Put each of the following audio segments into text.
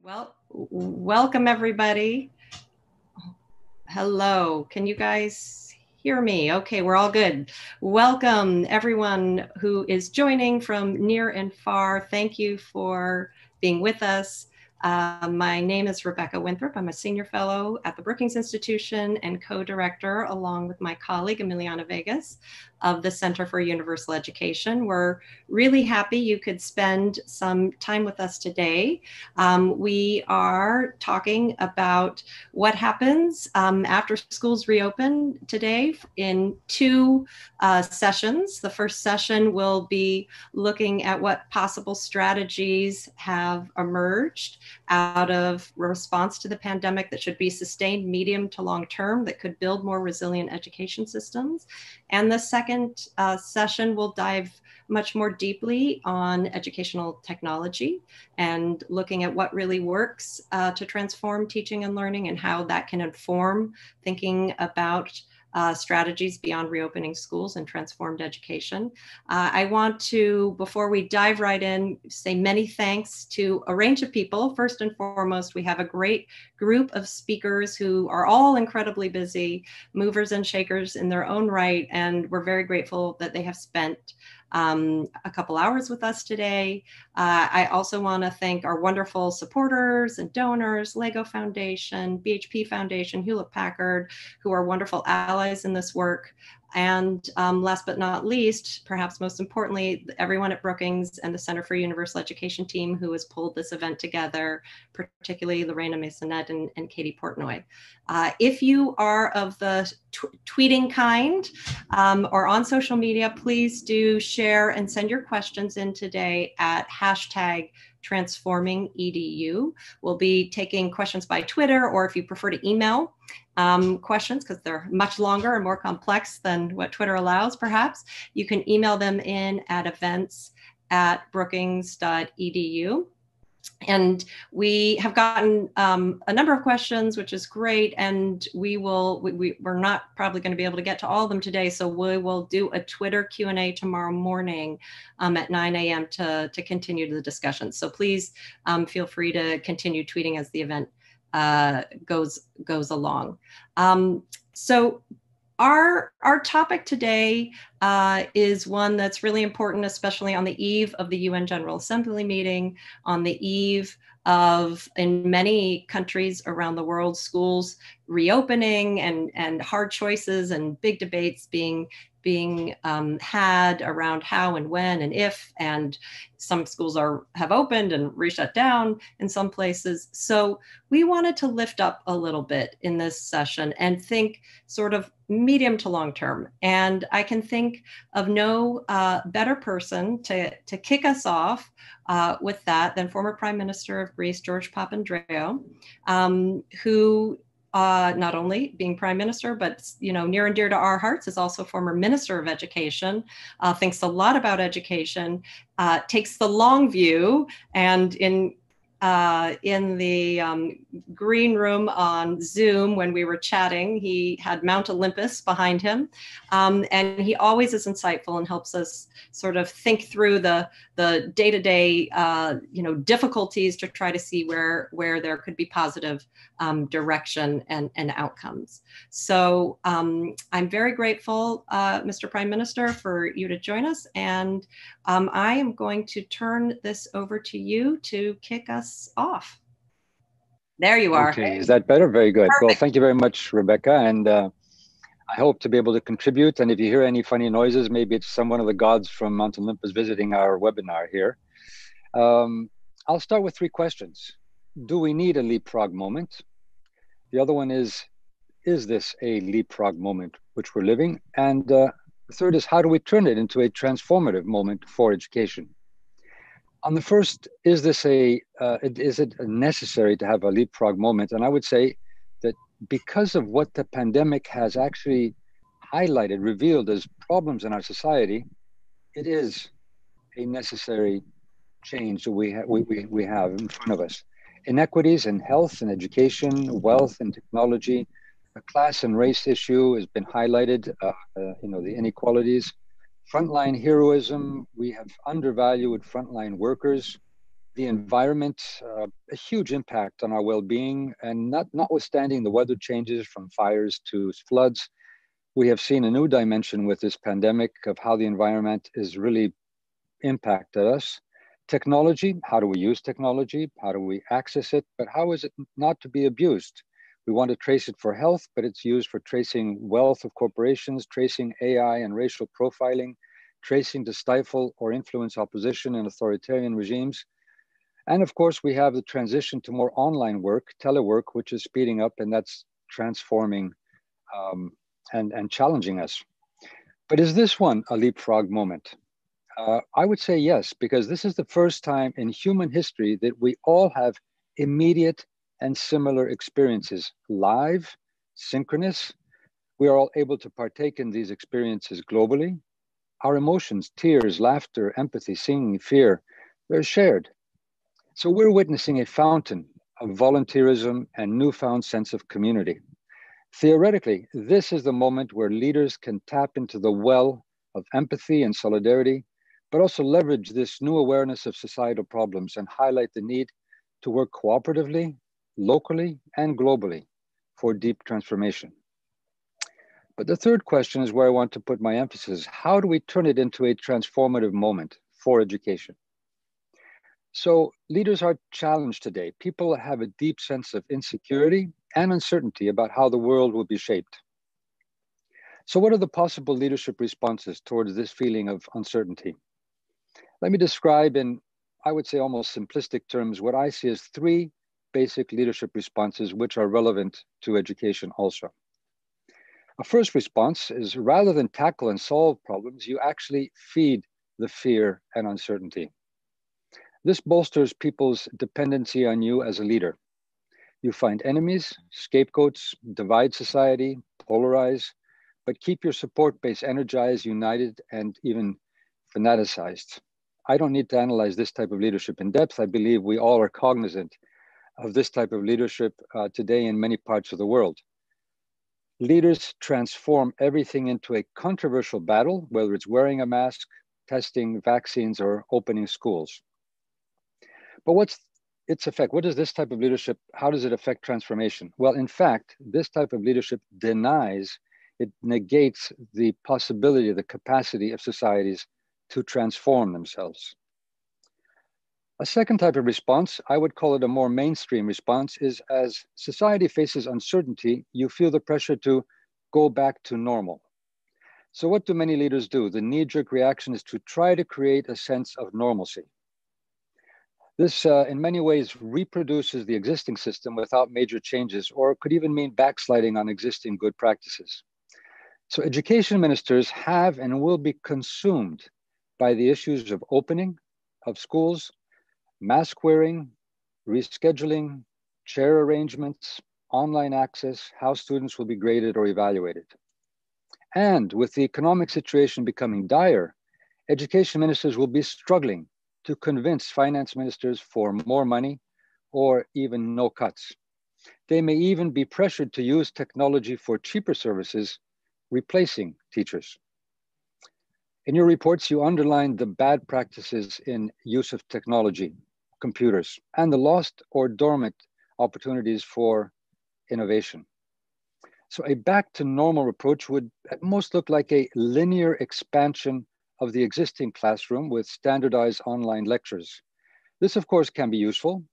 Well, welcome everybody. Hello, can you guys hear me? Okay, we're all good. Welcome everyone who is joining from near and far. Thank you for being with us. My name is Rebecca Winthrop. I'm a senior fellow at the Brookings Institution and co-director, along with my colleague Emiliana Vegas, of the Center for Universal Education. We're really happy you could spend some time with us today. We are talking about what happens after schools reopen today in two sessions. The first session will be looking at what possible strategies have emerged out of response to the pandemic that should be sustained medium to long term, that could build more resilient education systems. And the second session will dive much more deeply on educational technology and looking at what really works to transform teaching and learning and how that can inform thinking about strategies beyond reopening schools and transformed education. I want to, before we dive right in, say many thanks to a range of people. First and foremost, we have a great group of speakers who are all incredibly busy, movers and shakers in their own right, and we're very grateful that they have spent a couple hours with us today. I also want to thank our wonderful supporters and donors, Lego Foundation, BHP Foundation, Hewlett Packard, who are wonderful allies in this work. And last but not least, perhaps most importantly, everyone at Brookings and the Center for Universal Education team who has pulled this event together, particularly Lorena Masonette and Katie Portnoy. If you are of the tweeting kind or on social media, please do share and send your questions in today at #transformingedu. We'll be taking questions by Twitter, or if you prefer to email questions, because they're much longer and more complex than what Twitter allows, perhaps, you can email them in at events@brookings.edu. And we have gotten a number of questions, which is great. And we're not probably going to be able to get to all of them today. So we will do a Twitter Q&A tomorrow morning at 9 a.m. to continue the discussion. So please feel free to continue tweeting as the event goes along. So our topic today is one that's really important, especially on the eve of the UN General Assembly meeting, on the eve of, in many countries around the world, schools reopening and hard choices and big debates being had around how and when and if, and some schools have opened and re-shut down in some places. So we wanted to lift up a little bit in this session and think sort of medium to long term. And I can think of no better person to kick us off with that than former Prime Minister of Greece, George Papandreou, who not only being prime minister, but near and dear to our hearts, is also former minister of education, thinks a lot about education, takes the long view, and in the green room on Zoom when we were chatting, he had Mount Olympus behind him, and he always is insightful and helps us sort of think through the day-to-day difficulties to try to see where there could be positive direction and outcomes. So I'm very grateful, Mr. Prime Minister, for you to join us, and I am going to turn this over to you to kick us off. There you are. Okay, is that better? Very good. Perfect. Well, thank you very much, Rebecca, and I hope to be able to contribute. And if you hear any funny noises, maybe it's one of the gods from Mount Olympus visiting our webinar here. I'll start with three questions. Do we need a leapfrog moment? The other one is this a leapfrog moment which we're living? And the third is, how do we turn it into a transformative moment for education? On the first, is it necessary to have a leapfrog moment? And I would say that because of what the pandemic has actually highlighted, revealed as problems in our society, it is a necessary change that we have in front of us. Inequities in health and education, wealth and technology, the class and race issue has been highlighted, the inequalities. Frontline heroism, we have undervalued frontline workers. the environment, a huge impact on our well-being, and notwithstanding the weather changes from fires to floods, we have seen a new dimension with this pandemic of how the environment is really impacted us. Technology, how do we use technology? How do we access it? But how is it not to be abused? We want to trace it for health, but it's used for tracing wealth of corporations, tracing AI and racial profiling, tracing to stifle or influence opposition and authoritarian regimes. And of course, we have the transition to more online work, telework, which is speeding up, and that's transforming and challenging us. But is this one a leapfrog moment? I would say yes, because this is the first time in human history that we all have immediate and similar experiences, live, synchronous. We are all able to partake in these experiences globally. Our emotions, tears, laughter, empathy, singing, fear, they're shared. So we're witnessing a fountain of volunteerism and newfound sense of community. Theoretically, this is the moment where leaders can tap into the well of empathy and solidarity, but also leverage this new awareness of societal problems and highlight the need to work cooperatively, locally, and globally for deep transformation. But the third question is where I want to put my emphasis. How do we turn it into a transformative moment for education? So leaders are challenged today. People have a deep sense of insecurity and uncertainty about how the world will be shaped. So what are the possible leadership responses towards this feeling of uncertainty? Let me describe in, I would say, almost simplistic terms, what I see as three basic leadership responses which are relevant to education also. A first response is rather than tackle and solve problems, you actually feed the fear and uncertainty. This bolsters people's dependency on you as a leader. You find enemies, scapegoats, divide society, polarize, but keep your support base energized, united, and even fanaticized. I don't need to analyze this type of leadership in depth. I believe we all are cognizant of this type of leadership today in many parts of the world. Leaders transform everything into a controversial battle, whether it's wearing a mask, testing vaccines, or opening schools. But what's its effect? What does this type of leadership, how does it affect transformation? Well, in fact, this type of leadership denies, it negates the possibility, the capacity of societies to transform themselves. A second type of response, I would call it a more mainstream response, is as society faces uncertainty, you feel the pressure to go back to normal. So what do many leaders do? The knee-jerk reaction is to try to create a sense of normalcy. This, in many ways, reproduces the existing system without major changes, or could even mean backsliding on existing good practices. So education ministers have and will be consumed by the issues of opening of schools, mask wearing, rescheduling, chair arrangements, online access, how students will be graded or evaluated. And with the economic situation becoming dire, education ministers will be struggling to convince finance ministers for more money or even no cuts. They may even be pressured to use technology for cheaper services, replacing teachers. In your reports, you underlined the bad practices in use of technology, computers, and the lost or dormant opportunities for innovation. So a back to normal approach would at most look like a linear expansion of the existing classroom with standardized online lectures. This, of course, can be useful.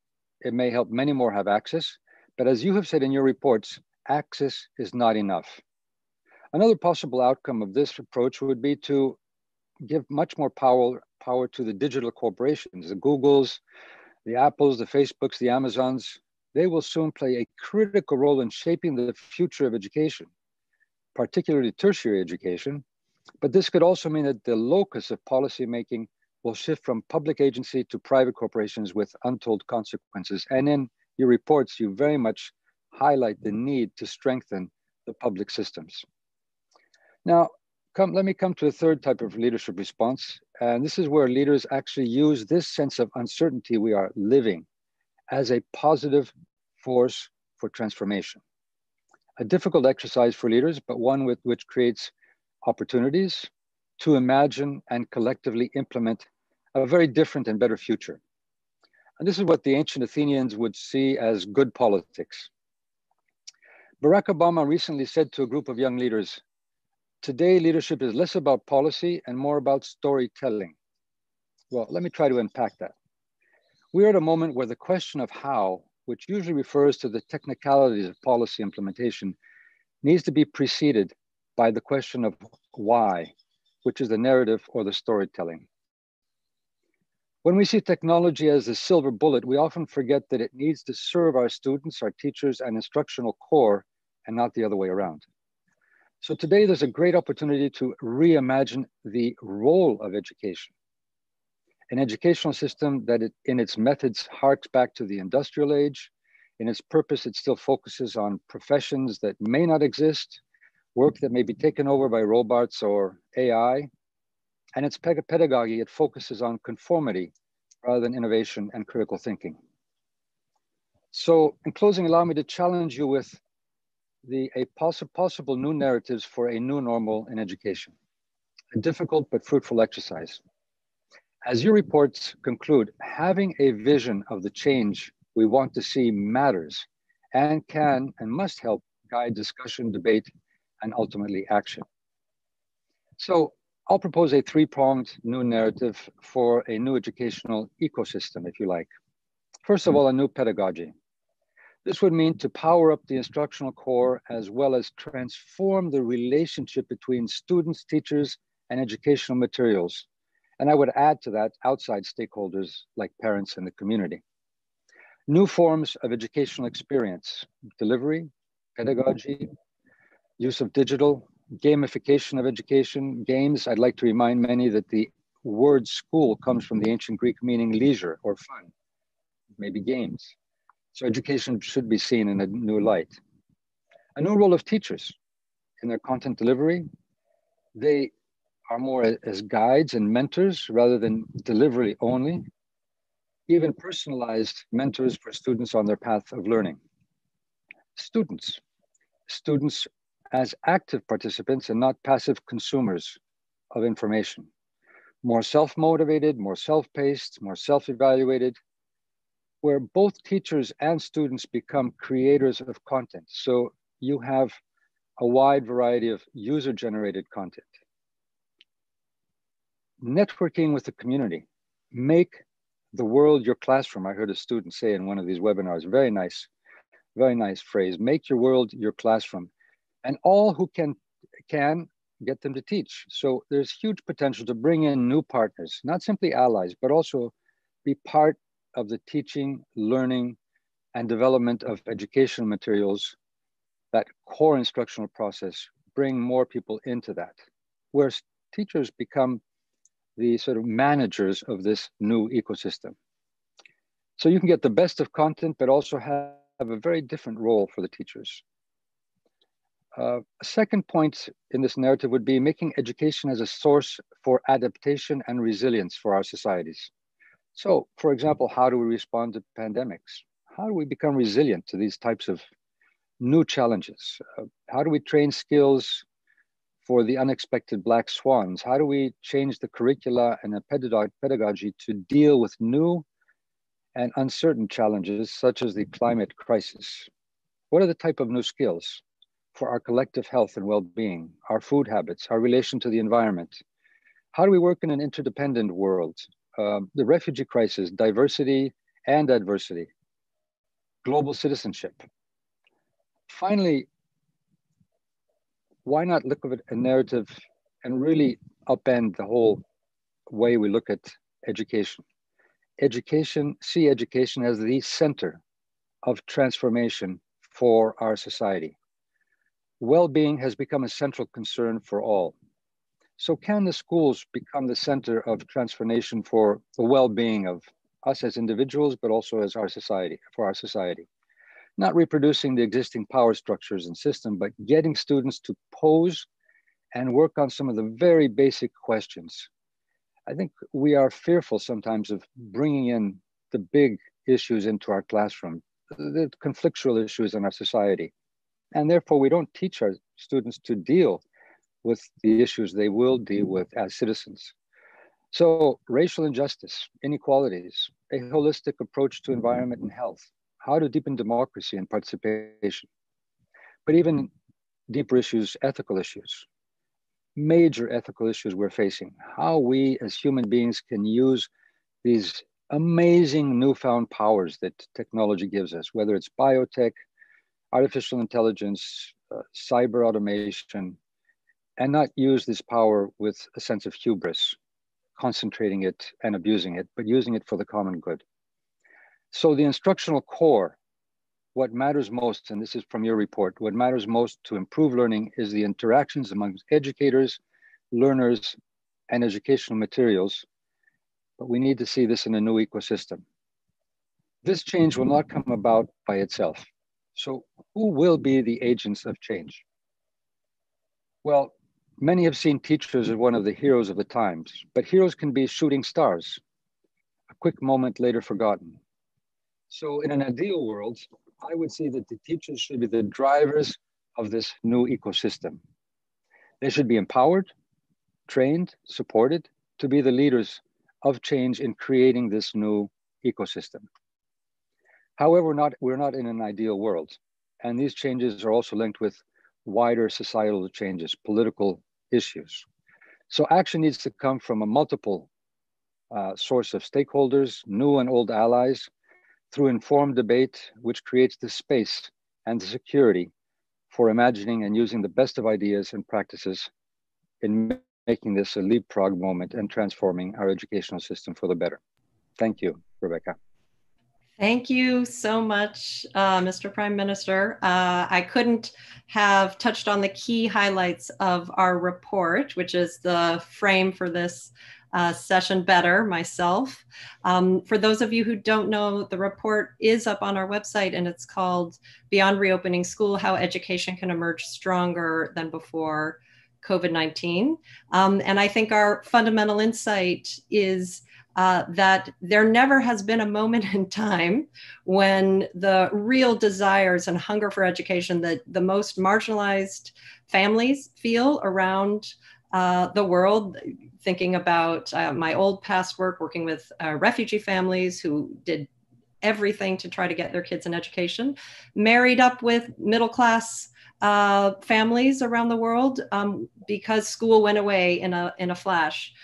It may help many more have access, but as you have said in your reports, access is not enough. Another possible outcome of this approach would be to give much more power to the digital corporations, the Googles, the Apples, the Facebooks, the Amazons. They will soon play a critical role in shaping the future of education, particularly tertiary education. But this could also mean that the locus of policymaking will shift from public agency to private corporations with untold consequences. And in your reports, you very much highlight the need to strengthen the public systems. Now, let me come to a third type of leadership response. And this is where leaders actually use this sense of uncertainty we are living as a positive force for transformation. A difficult exercise for leaders, but one which creates opportunities to imagine and collectively implement a very different and better future. And this is what the ancient Athenians would see as good politics. Barack Obama recently said to a group of young leaders, "Today, leadership is less about policy and more about storytelling." Well, let me try to unpack that. We're at a moment where the question of how, which usually refers to the technicalities of policy implementation, needs to be preceded by the question of why, which is the narrative or the storytelling. When we see technology as a silver bullet, we often forget that it needs to serve our students, our teachers, and instructional core, and not the other way around. So today there's a great opportunity to reimagine the role of education. An educational system that in its methods harks back to the industrial age. In its purpose, it still focuses on professions that may not exist, work that may be taken over by robots or AI. And its pedagogy, it focuses on conformity rather than innovation and critical thinking. So in closing, allow me to challenge you with possible new narratives for a new normal in education. A difficult but fruitful exercise. As your reports conclude, having a vision of the change we want to see matters and can and must help guide discussion, debate, and ultimately action. So I'll propose a three-pronged new narrative for a new educational ecosystem, if you like. First of all, a new pedagogy. This would mean to power up the instructional core as well as transform the relationship between students, teachers, and educational materials. And I would add to that outside stakeholders like parents and the community. New forms of educational experience, delivery, pedagogy, use of digital, gamification of education, games. I'd like to remind many that the word school comes from the ancient Greek meaning leisure or fun, maybe games. So education should be seen in a new light. A new role of teachers in their content delivery. They are more as guides and mentors rather than delivery only, even personalized mentors for students on their path of learning. Students as active participants and not passive consumers of information. More self-motivated, more self-paced, more self-evaluated, where both teachers and students become creators of content. So you have a wide variety of user-generated content. Networking with the community. Make the world your classroom. I heard a student say in one of these webinars, very nice phrase, make your world your classroom. And all who can get them to teach. So there's huge potential to bring in new partners, not simply allies, but also be part of the teaching, learning, and development of educational materials, that core instructional process, bring more people into that, where teachers become the sort of managers of this new ecosystem. So you can get the best of content, but also have a very different role for the teachers. A second point in this narrative would be making education as a source for adaptation and resilience for our societies. So, for example, how do we respond to pandemics? How do we become resilient to these types of new challenges? How do we train skills for the unexpected black swans? How do we change the curricula and the pedagogy to deal with new and uncertain challenges, such as the climate crisis? What are the type of new skills for our collective health and well-being, our food habits, our relation to the environment? How do we work in an interdependent world? The refugee crisis, diversity and adversity, global citizenship. Finally, why not look at a narrative and really upend the whole way we look at education? See education as the center of transformation for our society. Well-being has become a central concern for all. So can the schools become the center of transformation for the well-being of us as individuals, but also as our society, for our society? Not reproducing the existing power structures and system, but getting students to pose and work on some of the very basic questions. I think we are fearful sometimes of bringing in the big issues into our classroom, the conflictual issues in our society. And therefore we don't teach our students to deal with the issues they will deal with as citizens. So racial injustice, inequalities, a holistic approach to environment and health, how to deepen democracy and participation, but even deeper issues, ethical issues, major ethical issues we're facing, how we as human beings can use these amazing newfound powers that technology gives us, whether it's biotech, artificial intelligence, cyber automation, and not use this power with a sense of hubris, concentrating it and abusing it, but using it for the common good. So the instructional core, what matters most, and this is from your report, what matters most to improve learning is the interactions amongst educators, learners, and educational materials. But we need to see this in a new ecosystem. This change will not come about by itself. So who will be the agents of change? Well, many have seen teachers as one of the heroes of the times, but heroes can be shooting stars, a quick moment later forgotten. So in an ideal world, I would say that the teachers should be the drivers of this new ecosystem. They should be empowered, trained, supported to be the leaders of change in creating this new ecosystem. However, we're not in an ideal world. And these changes are also linked with wider societal changes, political issues. So action needs to come from a multiple source of stakeholders, new and old allies, through informed debate, which creates the space and the security for imagining and using the best of ideas and practices in making this a leapfrog moment and transforming our educational system for the better. Thank you, Rebecca. Thank you so much, Mr. Prime Minister. I couldn't have touched on the key highlights of our report, which is the frame for this session better myself. For those of you who don't know, the report is up on our website and it's called Beyond Reopening School, How Education Can Emerge Stronger Than Before COVID-19. And I think our fundamental insight is that there never has been a moment in time when the real desires and hunger for education that the most marginalized families feel around the world, thinking about my old past work working with refugee families who did everything to try to get their kids an education, married up with middle-class families around the world because school went away in a flash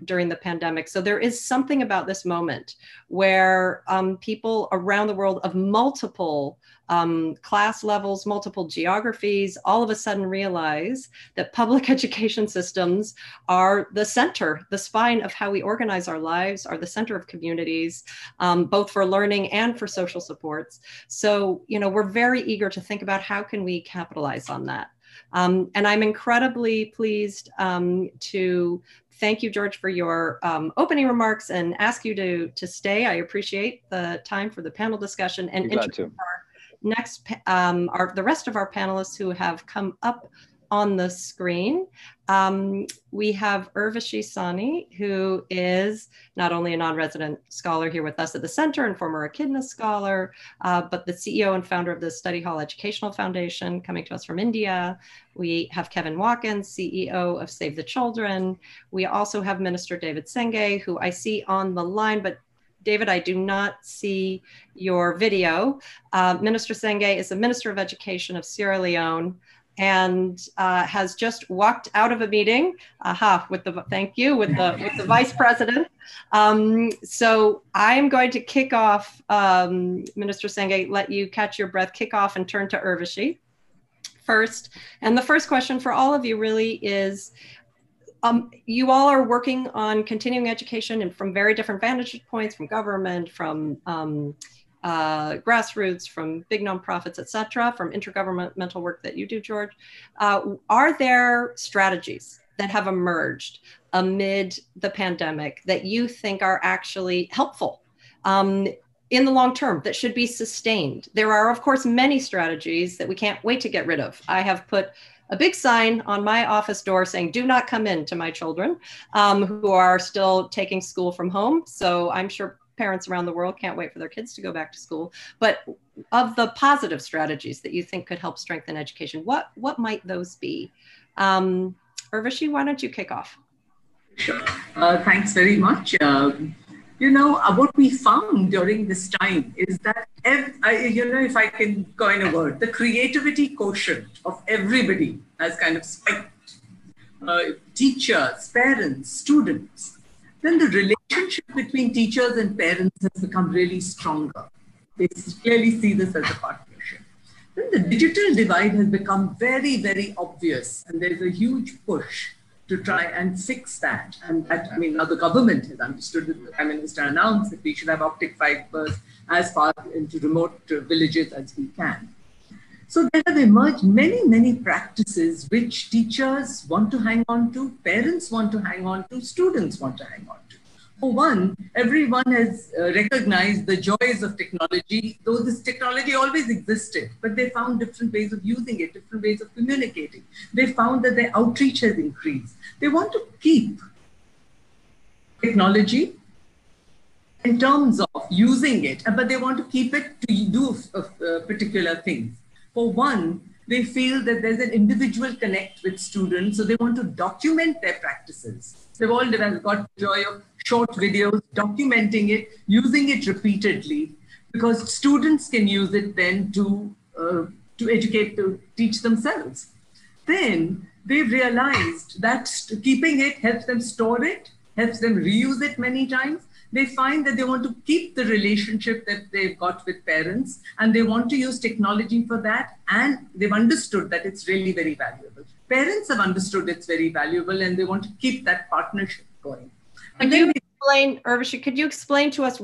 during the pandemic. So there is something about this moment where people around the world of multiple class levels, multiple geographies, all of a sudden realize that public education systems are the center, the spine of how we organize our lives, are the center of communities, both for learning and for social supports. So, you know, we're very eager to think about how can we capitalize on that. And I'm incredibly pleased to thank you, George, for your opening remarks and ask you to stay. I appreciate the time for the panel discussion and introduce our next, the rest of our panelists who have come up on the screen. We have Urvashi Sani, who is not only a non-resident scholar here with us at the center and former Echidna scholar, but the CEO and founder of the Study Hall Educational Foundation, coming to us from India. We have Kevin Watkins, CEO of Save the Children. We also have Minister David Senge, who I see on the line, but David, I do not see your video. Minister Senge is the Minister of Education of Sierra Leone and has just walked out of a meeting. With the thank you with the Vice President. So I'm going to kick off, Minister Senge, let you catch your breath, kick off and turn to Urvashi first. And the first question for all of you really is, you all are working on continuing education and from very different vantage points, from government, from grassroots, from big nonprofits, et cetera, from intergovernmental work that you do, George. Are there strategies that have emerged amid the pandemic that you think are actually helpful in the long term, that should be sustained? There are, of course, many strategies that we can't wait to get rid of. I have put a big sign on my office door saying, do not come in to my children who are still taking school from home. So I'm sure parents around the world can't wait for their kids to go back to school. But of the positive strategies that you think could help strengthen education, what might those be? Urvashi, why don't you kick off? Sure. Thanks very much. What we found during this time is that, if I can coin a word, the creativity quotient of everybody has kind of spiked. Teachers, parents, students. Then the relationship between teachers and parents has become really stronger. They clearly see this as a partnership. Then the digital divide has become very, very obvious, and there's a huge push to try and fix that. And that, now the government has understood it. The Prime Minister announced that we should have optic fibers as far into remote villages as we can. So there have emerged many, many practices which teachers want to hang on to, parents want to hang on to, students want to hang on to. For one, everyone has recognized the joys of technology, though this technology always existed, but they found different ways of using it, different ways of communicating. They found that their outreach has increased. They want to keep technology in terms of using it, but they want to keep it to do particular things. For one, they feel that there's an individual connect with students, so they want to document their practices. They've all got the joy of short videos, documenting it, using it repeatedly, because students can use it then to educate, to teach themselves. Then they've realized that keeping it helps them store it, helps them reuse it many times. They find that they want to keep the relationship that they've got with parents, and they want to use technology for that, and they've understood that it's really very valuable. Parents have understood it's very valuable, and they want to keep that partnership going. And then explain, Urvashi, could you explain to us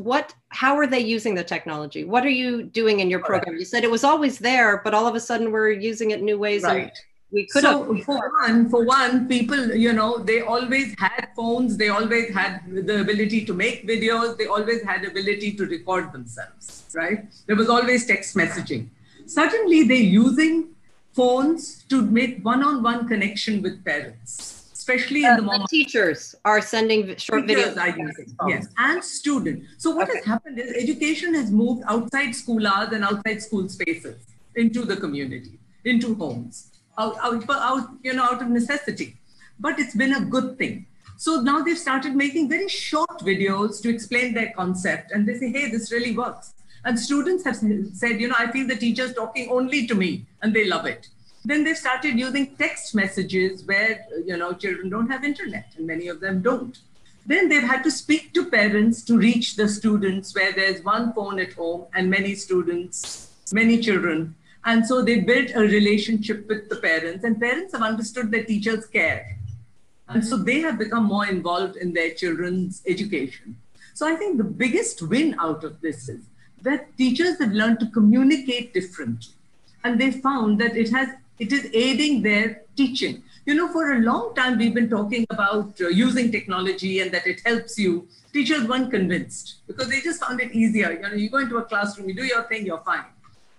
how are they using the technology? What are you doing in your program? You said it was always there, but all of a sudden we're using it in new ways. Right. We could for one, people, they always had phones. They always had the ability to make videos. They always had ability to record themselves, right? There was always text messaging. Suddenly, they're using phones to make one-on-one connection with parents, especially in the moment. Teachers are sending short videos. Are using, yes, and students. So what has happened is education has moved outside school hours and outside school spaces into the community, into homes. Out of necessity, but it's been a good thing. So now they've started making very short videos to explain their concept, and they say, hey, this really works. And students have said, I feel the teacher's talking only to me, and they love it. Then they've started using text messages where, children don't have internet, and many of them don't. Then they've had to speak to parents to reach the students where there's one phone at home and many students, many children. And so they built a relationship with the parents, and parents have understood that teachers care. And so they have become more involved in their children's education. So I think the biggest win out of this is that teachers have learned to communicate differently. And they found that it is aiding their teaching. For a long time, we've been talking about using technology and that it helps you. Teachers weren't convinced because they just found it easier. You go into a classroom, you do your thing, you're fine.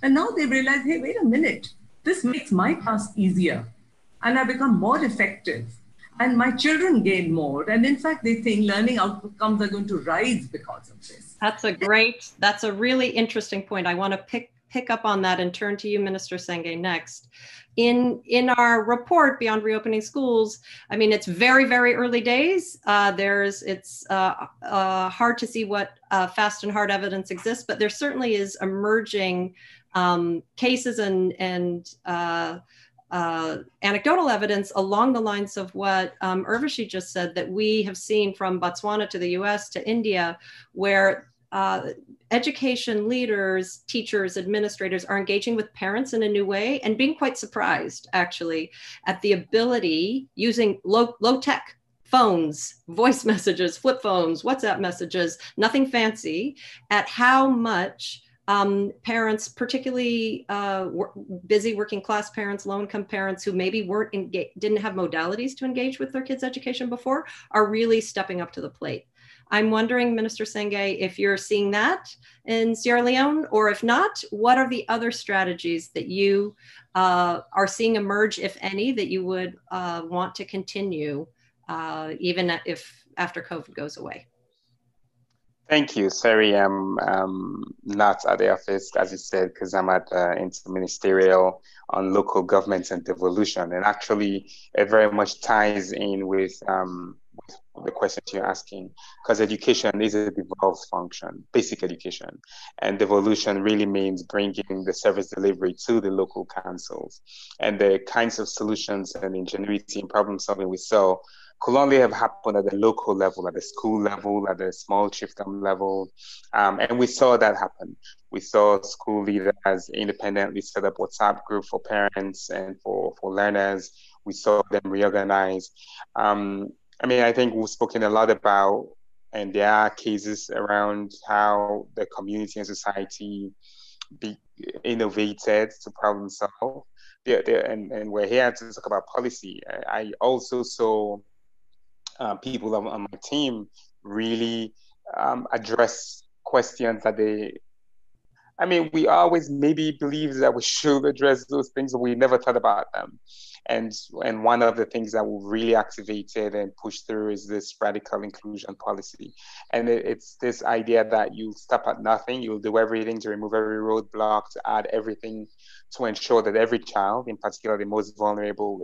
And now they realize, hey, wait a minute, this makes my task easier and I become more effective and my children gain more. And in fact, they think learning outcomes are going to rise because of this. That's a really interesting point. I want to pick up on that and turn to you, Minister Senge, next. In our report, Beyond Reopening Schools, it's very, very early days. It's hard to see what fast and hard evidence exists, but there certainly is emerging cases and anecdotal evidence along the lines of what Urvashi just said, that we have seen from Botswana to the US to India, where education leaders, teachers, administrators are engaging with parents in a new way and being quite surprised, actually, at the ability using low-tech phones, voice messages, flip phones, WhatsApp messages, nothing fancy, at how much parents, particularly busy working class parents, low-income parents who maybe didn't have modalities to engage with their kids' education before, are really stepping up to the plate. I'm wondering, Minister Senge, if you're seeing that in Sierra Leone, or if not, what are the other strategies that you are seeing emerge, if any, that you would want to continue, even if after COVID goes away? Thank you. Sorry, I'm not at the office, as you said, because I'm at Interministerial on Local Government and Devolution. And actually, it very much ties in with the questions you're asking, because education is a devolved function, basic education, and devolution really means bringing the service delivery to the local councils. And the kinds of solutions and ingenuity and problem solving we saw could only have happened at the local level, at the school level, at the small chiefdom level. And we saw that happen. We saw school leaders independently set up WhatsApp group for parents and for learners. We saw them reorganize. I think we've spoken a lot about, and there are cases around how the community and society be innovated to problem solve. And we're here to talk about policy. I also saw people on my team really address questions that we always maybe believe that we should address those things, but we never thought about them. And one of the things that we really activated and pushed through is this radical inclusion policy. And it's this idea that you stop at nothing, you'll do everything to remove every roadblock, to add everything to ensure that every child, in particular the most vulnerable,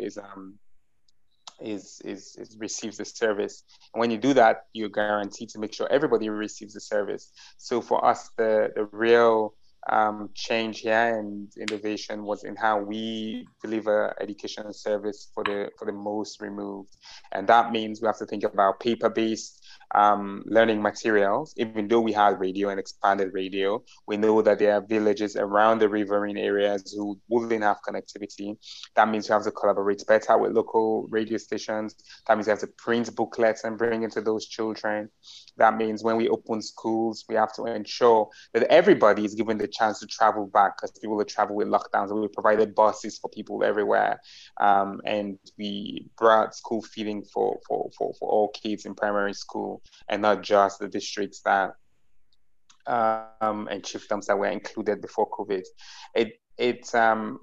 receives the service. And when you do that, you're guaranteed to make sure everybody receives the service. So for us, the real change here and innovation was in how we deliver educational service for the most removed. And that means we have to think about paper-based learning materials. Even though we had radio and expanded radio, we know that there are villages around the riverine areas who wouldn't have connectivity. That means we have to collaborate better with local radio stations. That means we have to print booklets and bring it to those children. That means when we open schools, we have to ensure that everybody is given the chance to travel back, because people will travel with lockdowns, and we provided buses for people everywhere. And we brought school feeding for all kids in primary school, and not just the districts that and chiefdoms that were included before COVID.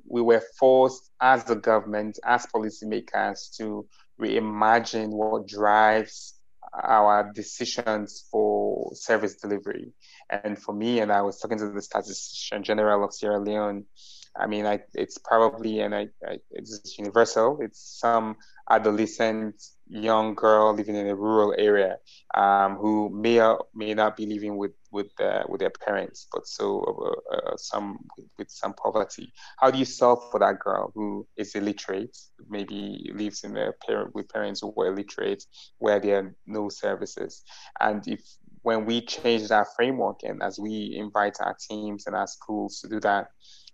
We were forced as the government, as policymakers, to reimagine what drives our decisions for service delivery. And for me, and I was talking to the Statistician General of Sierra Leone, it's probably, it's universal. It's some adolescent young girl living in a rural area who may or may not be living with their parents, but some with some poverty. How do you solve for that girl who is illiterate, maybe lives in with parents who were illiterate, where there are no services? And when we change that framework, and as we invite our teams and our schools to do that,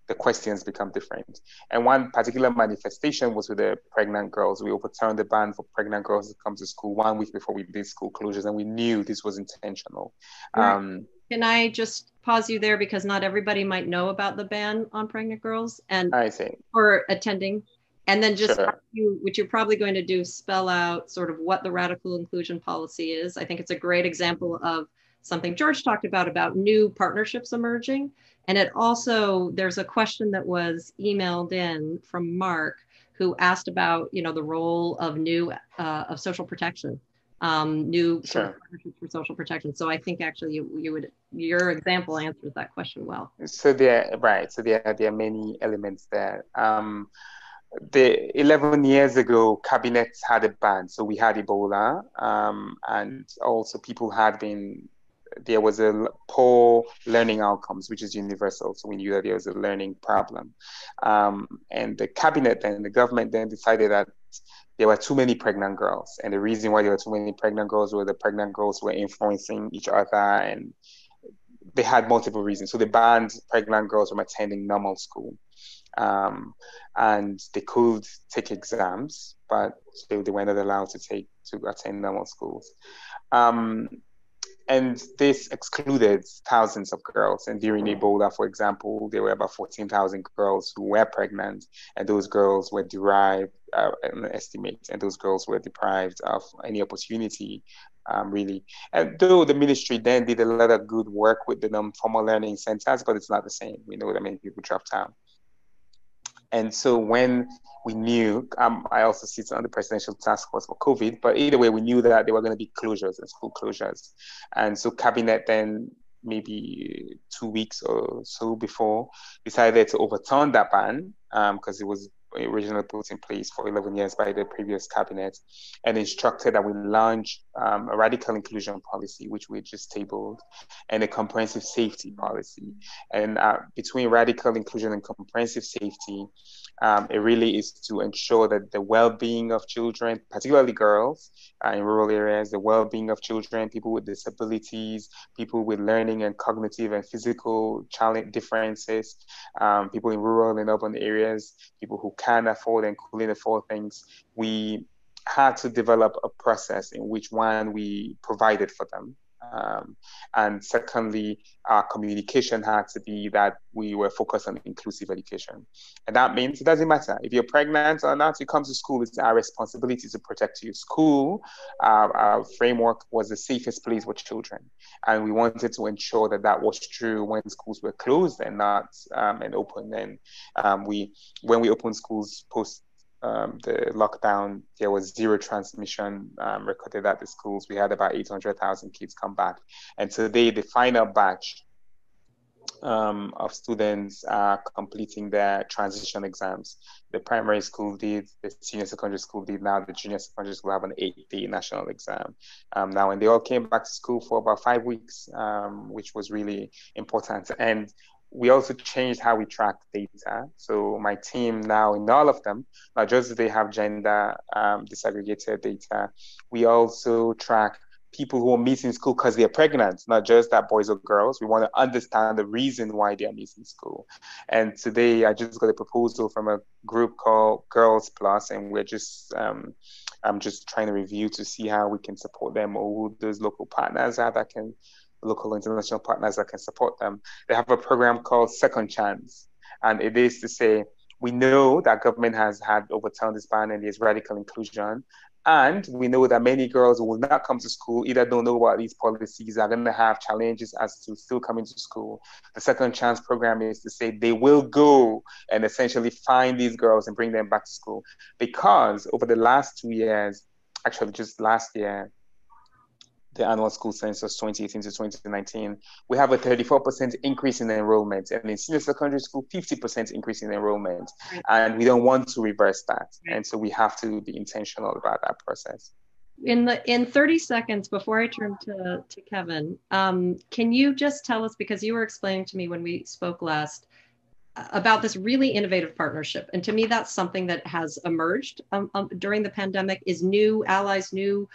the questions become different. And one particular manifestation was with the pregnant girls. We overturned the ban for pregnant girls to come to school 1 week before we did school closures, and we knew this was intentional. Can I just pause you there, because not everybody might know about the ban on pregnant girls and or attending, and then just which you're probably going to do, spell out sort of what the radical inclusion policy is. I think it's a great example of something George talked about new partnerships emerging. And it also, there's a question that was emailed in from Mark, who asked about, the role of of social protection, sort of partnerships for social protection. So I think actually your example answers that question well. So there are many elements there. 11 years ago, cabinets had a ban. So we had Ebola, and also people there was a poor learning outcomes, which is universal. So we knew that there was a learning problem. And the cabinet and the government then decided that there were too many pregnant girls. And the reason why there were too many pregnant girls were the pregnant girls were influencing each other, and they had multiple reasons. So they banned pregnant girls from attending normal school. And they could take exams, but they were not allowed to attend normal schools. And this excluded thousands of girls. And during Ebola, for example, there were about 14,000 girls who were pregnant, and those girls were derived, an estimate, and those girls were deprived of any opportunity, really. And though the ministry then did a lot of good work with the non-formal learning centers, but it's not the same. We know that many people dropped out. And so when we knew, I also sit on the presidential task force for COVID, but either way, we knew that there were going to be closures and school closures. And so cabinet then, maybe 2 weeks or so before, decided to overturn that ban because it was originally put in place for 11 years by the previous cabinet, and instructed that we launch a radical inclusion policy, which we just tabled, and a comprehensive safety policy. And between radical inclusion and comprehensive safety, it really is to ensure that the well-being of children, particularly girls in rural areas, the well-being of children, people with disabilities, people with learning and cognitive and physical challenge differences, people in rural and urban areas, people who can afford and couldn't afford things. We had to develop a process in which, one, we provided for them. And secondly, our communication had to be that we were focused on inclusive education. And that means it doesn't matter if you're pregnant or not, you come to school, it's our responsibility to protect you. School, our framework was the safest place for children. And we wanted to ensure that that was true when schools were closed and not and open. And when we opened schools post the lockdown, there was zero transmission recorded at the schools. We had about 800,000 kids come back. And today, the final batch of students are completing their transition exams. The primary school did, the senior secondary school did, now the junior secondary school have an 8-day national exam. Now, and they all came back to school for about 5 weeks, which was really important. And we also changed how we track data. So my team now, in all of them, not just that they have gender disaggregated data, we also track people who are missing school because they're pregnant, not just that boys or girls. We want to understand the reason why they are missing school. And today I just got a proposal from a group called Girls Plus, and we're just I'm just trying to review to see how we can support them, or who those local partners are that can, local international partners that can support them. They have a program called Second Chance. And it is to say, we know that government has had overturned this ban and there's radical inclusion. And we know that many girls who will not come to school either don't know about these policies, are going to have challenges as to still coming to school. The Second Chance program is to say they will go and essentially find these girls and bring them back to school. Because over the last 2 years, actually just last year, the annual school census 2018 to 2019, we have a 34% increase in enrollment, and in senior secondary school, 50% increase in enrollment. Right. And we don't want to reverse that. Right. And so we have to be intentional about that process. In 30 seconds, before I turn to Kevin, can you just tell us, because you were explaining to me when we spoke last, about this really innovative partnership. And to me, that's something that has emerged during the pandemic, is new allies, new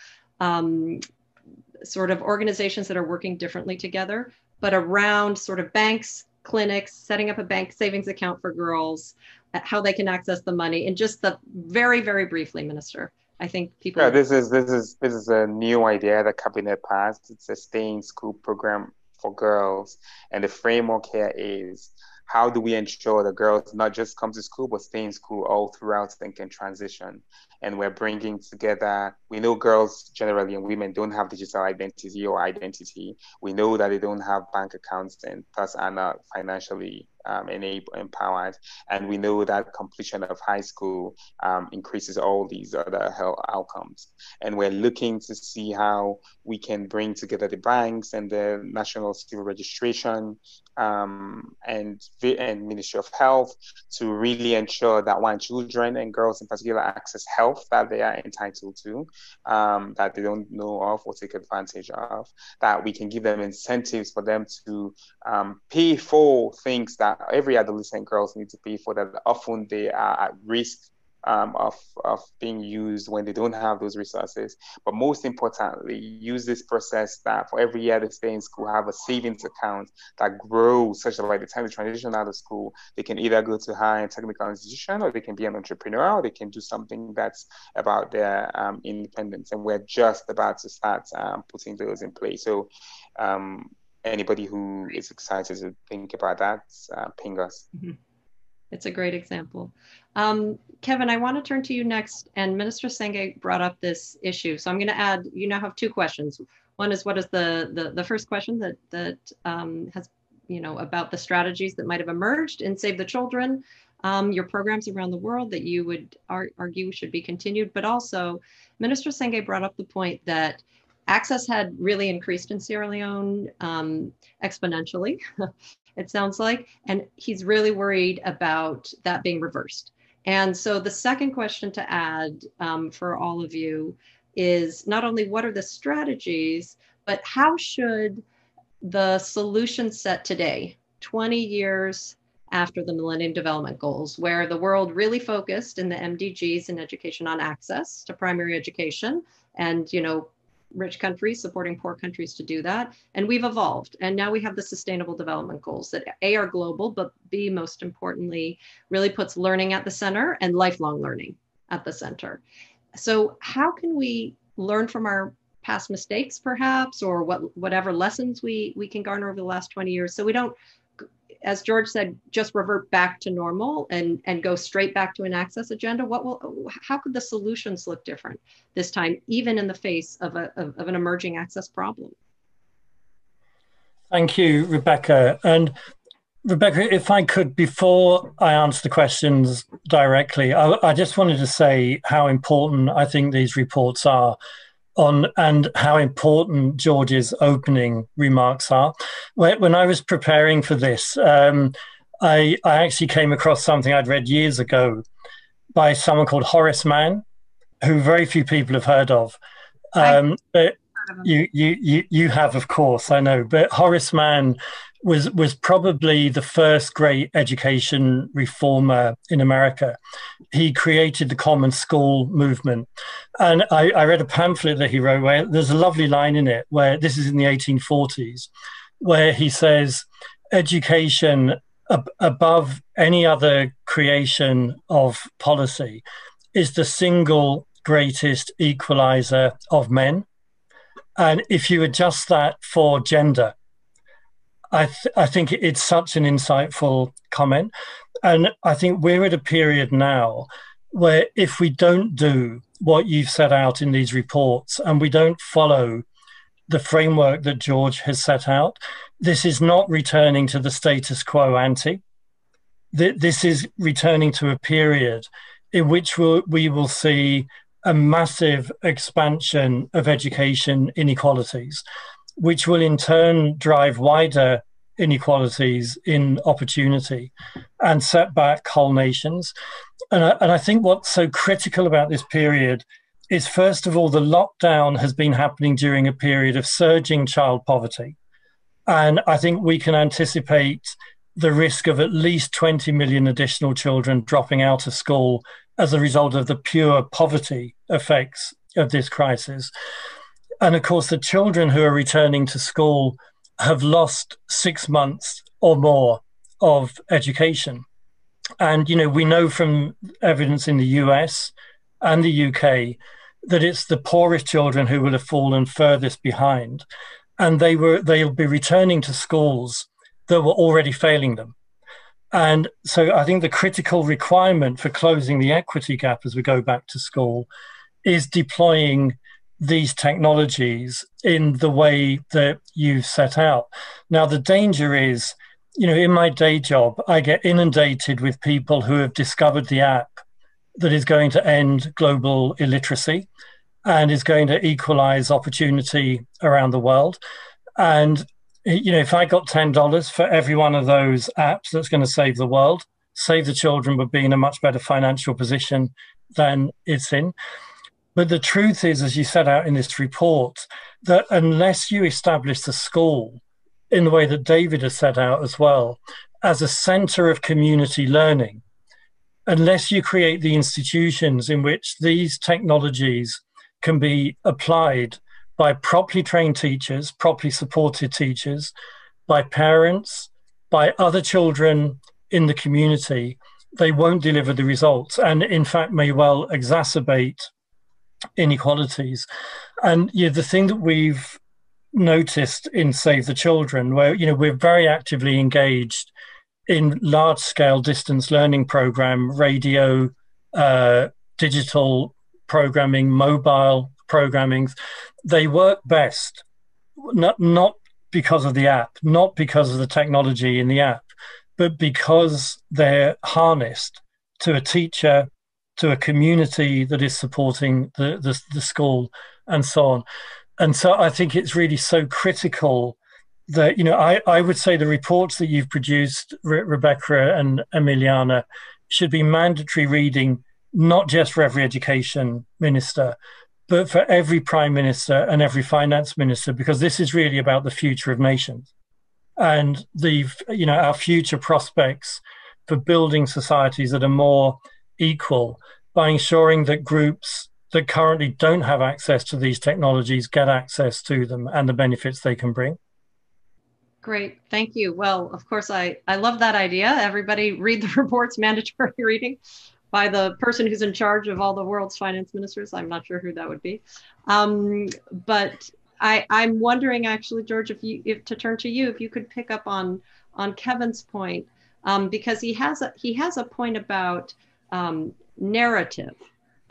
sort of organizations that are working differently together, but around sort of banks, clinics, setting up a bank savings account for girls, how they can access the money, and just the very, very briefly, Minister. I think people. Yeah, this is a new idea that Cabinet passed. It's a stay in school program for girls, and the framework here is, how do we ensure that girls not just come to school, but stay in school all throughout and can transition? And we're bringing together, we know girls generally and women don't have digital identity or identity. We know that they don't have bank accounts and thus are not financially empowered. And we know that completion of high school increases all these other health outcomes. And we're looking to see how we can bring together the banks and the National Civil Registration and Ministry of Health to really ensure that when children and girls in particular access health that they are entitled to, that they don't know of or take advantage of, that we can give them incentives for them to pay for things that every adolescent girls need to pay for, that often they are at risk of being used when they don't have those resources. But most importantly, use this process that for every year they stay in school, have a savings account that grows such that by the time they transition out of school, they can either go to higher technical institution, or they can be an entrepreneur, or they can do something that's about their independence. And we're just about to start putting those in place. So anybody who is excited to think about that, ping us. Mm-hmm. It's a great example. Kevin, I want to turn to you next. And Minister Senge brought up this issue. So I'm going to add, you now have two questions. One is, what is the first question that has, about the strategies that might have emerged in Save the Children, your programs around the world that you would argue should be continued. But also, Minister Senge brought up the point that access had really increased in Sierra Leone exponentially. It sounds like, and he's really worried about that being reversed. And so the second question to add for all of you is not only what are the strategies, but how should the solution set today, 20 years after the Millennium Development Goals, where the world really focused in the MDGs and education on access to primary education, and rich countries supporting poor countries to do that. And we've evolved. And now we have the Sustainable Development Goals that A, are global, but B, most importantly, really puts learning at the center and lifelong learning at the center. So how can we learn from our past mistakes, perhaps, or whatever lessons we can garner over the last 20 years, so we don't, as George said, just revert back to normal and go straight back to an access agenda? How could the solutions look different this time, even in the face of an emerging access problem? Thank you, Rebecca. And Rebecca, if I could, before I answer the questions directly, I just wanted to say how important I think these reports are and how important George's opening remarks are. When I was preparing for this, I actually came across something I'd read years ago by someone called Horace Mann, who very few people have heard of. But you have, of course, I know. But Horace Mann was probably the first great education reformer in America. He created the Common School movement. And I read a pamphlet that he wrote where there's a lovely line in it, where this is in the 1840s, where he says, education above any other creation of policy is the single greatest equalizer of men. And if you adjust that for gender, I think it's such an insightful comment. And I think we're at a period now where if we don't do what you've set out in these reports and we don't follow the framework that George has set out, this is not returning to the status quo ante. This is returning to a period in which we will see a massive expansion of education inequalities, which will in turn drive wider inequalities in opportunity and set back whole nations. And I think what's so critical about this period is, first of all, the lockdown has been happening during a period of surging child poverty. And I think we can anticipate the risk of at least 20 million additional children dropping out of school as a result of the pure poverty effects of this crisis. And of course, the children who are returning to school have lost 6 months or more of education. And, we know from evidence in the US and the UK that it's the poorest children who will have fallen furthest behind. And they'll be returning to schools that were already failing them. And so I think the critical requirement for closing the equity gap as we go back to school is deploying these technologies in the way that you've set out. Now, the danger is, in my day job, I get inundated with people who have discovered the app that is going to end global illiteracy and is going to equalize opportunity around the world. And if I got $10 for every one of those apps that's going to save the world, save the children, would be in a much better financial position than it's in. But the truth is, as you set out in this report, that unless you establish the school in the way that David has set out as well, as a center of community learning, unless you create the institutions in which these technologies can be applied by properly trained teachers, properly supported teachers, by parents, by other children in the community, they won't deliver the results, and in fact may well exacerbate inequalities. And the thing that we've noticed in Save the Children, where we're very actively engaged in large-scale distance learning program, radio, digital programming, mobile programming, they work best, not because of the app, not because of the technology in the app, but because they're harnessed to a teacher, to a community that is supporting the school, and so on. And so I think it's really so critical that, I would say the reports that you've produced, Rebecca and Emiliana, should be mandatory reading, not just for every education minister, but for every prime minister and every finance minister, because this is really about the future of nations and our future prospects for building societies that are more equal by ensuring that groups that currently don't have access to these technologies get access to them and the benefits they can bring. Great, thank you. Well, of course, I love that idea. Everybody read the reports, mandatory reading by the person who's in charge of all the world's finance ministers. I'm not sure who that would be. But I'm wondering actually, George, if to turn to you, if you could pick up on Kevin's point, because he has a point about narrative,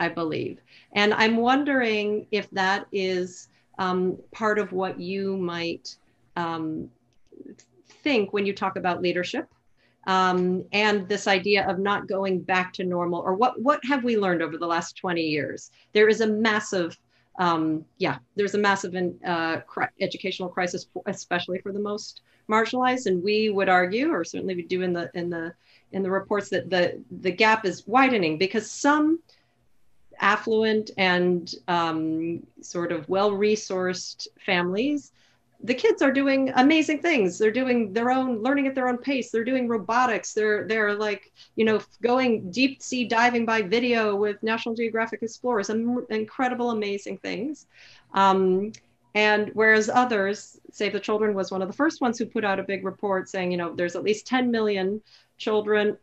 I believe. And I'm wondering if that is part of what you might think when you talk about leadership. And this idea of not going back to normal, or what have we learned over the last 20 years? There is a massive, educational crisis, especially for the most marginalized. And we would argue, or certainly we do in the reports, that the gap is widening because some affluent and sort of well-resourced families, the kids are doing amazing things. They're doing learning at their own pace. They're doing robotics. They're like, going deep sea diving by video with National Geographic Explorers, incredible, amazing things. And whereas others, Save the Children was one of the first ones who put out a big report saying, there's at least 10 million children,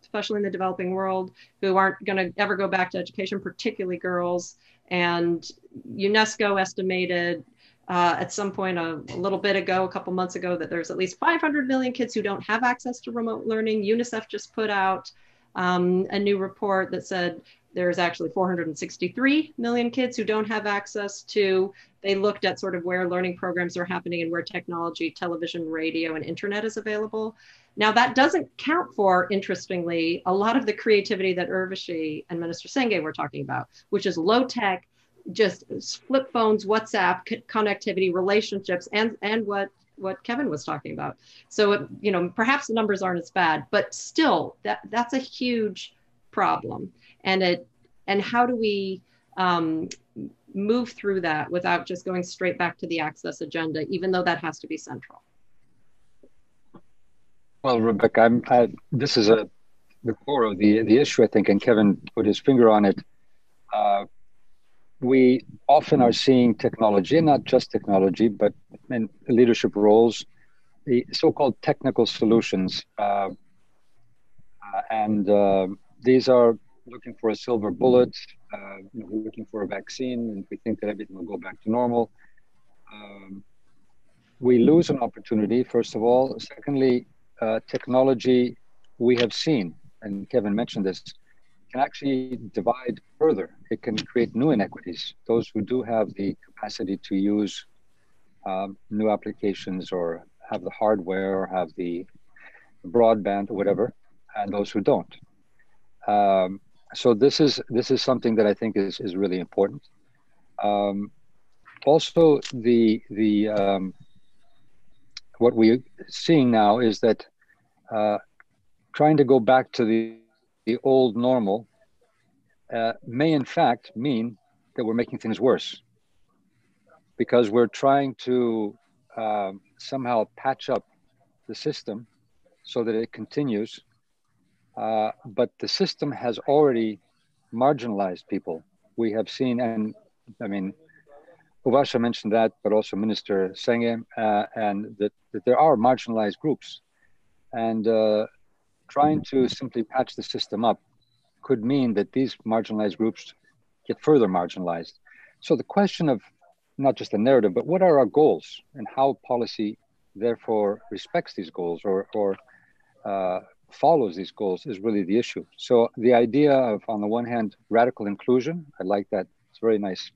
especially in the developing world, who aren't going to ever go back to education, particularly girls. And UNESCO estimated at some point a couple months ago, that there's at least 500 million kids who don't have access to remote learning. UNICEF just put out a new report that said there's actually 463 million kids who don't have access to. They looked at sort of where learning programs are happening and where technology, television, radio, and internet is available. Now, that doesn't count for, interestingly, a lot of the creativity that Urvashi and Minister Senge were talking about, which is low tech, just flip phones, WhatsApp, connectivity, relationships, and what Kevin was talking about. So, perhaps the numbers aren't as bad, but still, that's a huge problem. And how do we move through that without just going straight back to the access agenda, even though that has to be central? Well, Rebecca, this is the core of the issue, I think, and Kevin put his finger on it. We often are seeing technology, and not just technology, but in leadership roles, the so-called technical solutions. These are looking for a silver bullet. We're looking for a vaccine, and we think that everything will go back to normal. We lose an opportunity, first of all. Secondly, technology, we have seen, and Kevin mentioned this, can actually divide further. It can create new inequities. Those who do have the capacity to use new applications, or have the hardware, or have the broadband, or whatever, and those who don't. So this is something that I think is really important. Also, what we're seeing now is that trying to go back to the old normal may in fact mean that we're making things worse, because we're trying to somehow patch up the system so that it continues. But the system has already marginalized people. We have seen, and I mean, Uvasha mentioned that, but also Minister Senge, and that there are marginalized groups. And trying to simply patch the system up could mean that these marginalized groups get further marginalized. So the question of not just the narrative, but what are our goals, and how policy therefore respects these goals, or follows these goals, is really the issue. So the idea of, on the one hand, radical inclusion, I like that. It's a very nice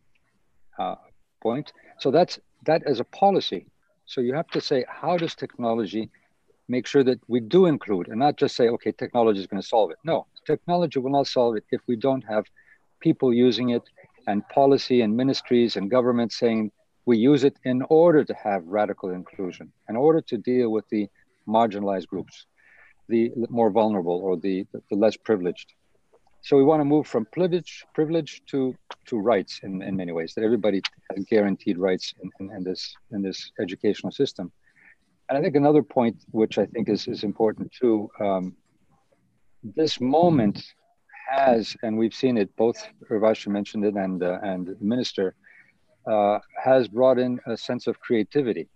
point. So that as a policy. So you have to say, how does technology make sure that we do include, and not just say, okay, technology is going to solve it. No, technology will not solve it if we don't have people using it, and policy and ministries and governments saying we use it in order to have radical inclusion, in order to deal with the marginalized groups. the more vulnerable or the less privileged. So we want to move from privilege to rights in many ways, that everybody has guaranteed rights in this educational system. And I think another point, which I think is important too, this moment has, and we've seen it, both Urvashi mentioned it and the minister, has brought in a sense of creativity.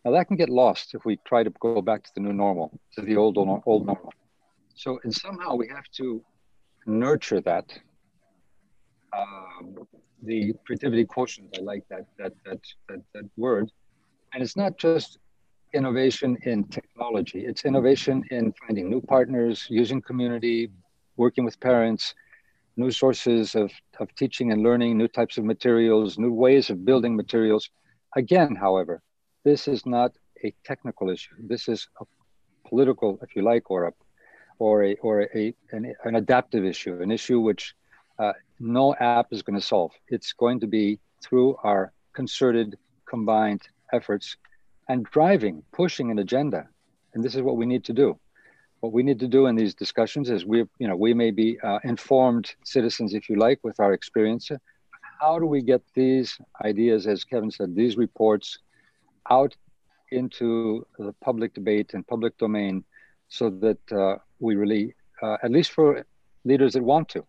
Now that can get lost if we try to go back to the new normal, to the old normal. So, and somehow we have to nurture that. The creativity quotient, I like that word. And it's not just innovation in technology, it's innovation in finding new partners, using community, working with parents, new sources of teaching and learning, new types of materials, new ways of building materials. Again, however, this is not a technical issue. This is a political, if you like, or an adaptive issue, an issue which no app is going to solve. It's going to be through our concerted, combined efforts and pushing an agenda. And this is what we need to do. What we need to do in these discussions is we may be informed citizens, if you like, with our experience. How do we get these ideas, as Kevin said, these reports out into the public debate and public domain, so that we really, at least for leaders that want to,